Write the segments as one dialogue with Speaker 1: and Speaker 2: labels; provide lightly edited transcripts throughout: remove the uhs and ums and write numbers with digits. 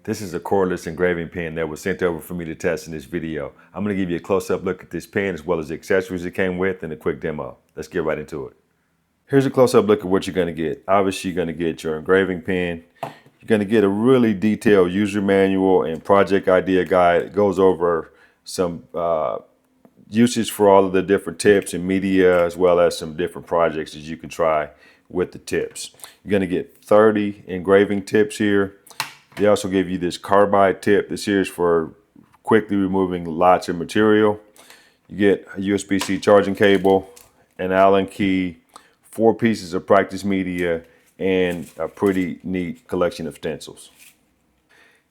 Speaker 1: This is a cordless engraving pen that was sent over for me to test in this video. I'm going to give you a close-up look at this pen as well as the accessories it came with and a quick demo. Let's get right into it. Here's a close-up look at what you're going to get. Obviously, you're going to get your engraving pen. You're going to get a really detailed user manual and project idea guide. It goes over some usage for all of the different tips and media, as well as some different projects that you can try with the tips. You're going to get 30 engraving tips here. They also give you this carbide tip. This here is for quickly removing lots of material. You get a USB-C charging cable, an Allen key, 4 pieces of practice media, and a pretty neat collection of stencils.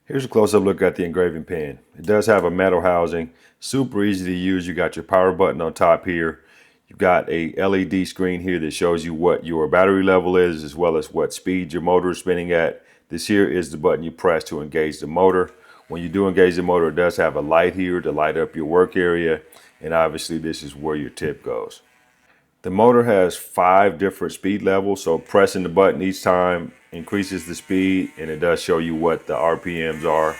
Speaker 1: Here's a close-up look at the engraving pen. It does have a metal housing, super easy to use. You got your power button on top here. You've got a LED screen here that shows you what your battery level is, as well as what speed your motor is spinning at. This here is the button you press to engage the motor. When you do engage the motor, it does have a light here to light up your work area. And obviously this is where your tip goes. The motor has 5 different speed levels, so pressing the button each time increases the speed, and it does show you what the RPMs are.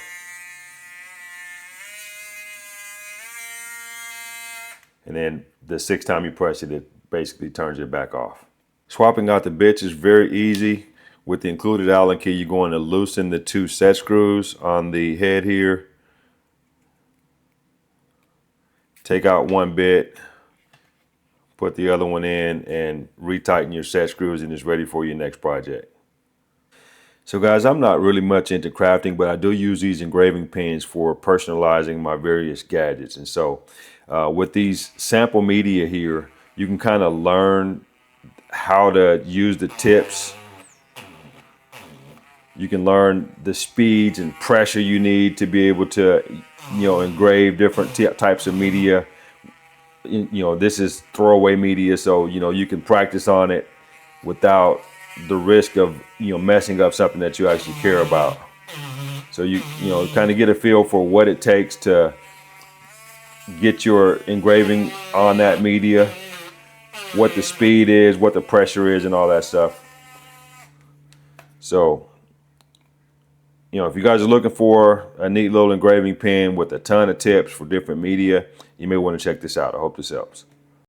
Speaker 1: And then the 6th time you press it, it basically turns it back off. Swapping out the bits is very easy. With the included Allen key, you're going to loosen the 2 set screws on the head here. Take out 1 bit, put the other one in, and retighten your set screws, and it's ready for your next project. So guys, I'm not really much into crafting, but I do use these engraving pens for personalizing my various gadgets. And so with these sample media here, you can kind of learn how to use the tips. You can learn the speeds and pressure you need to be able to, engrave different types of media. This is throwaway media, so you can practice on it without the risk of messing up something that you actually care about. So you kind of get a feel for what it takes to get your engraving on that media, what the speed is, what the pressure is, and all that stuff. So if you guys are looking for a neat little engraving pen with a ton of tips for different media, you may want to check this out. I hope this helps.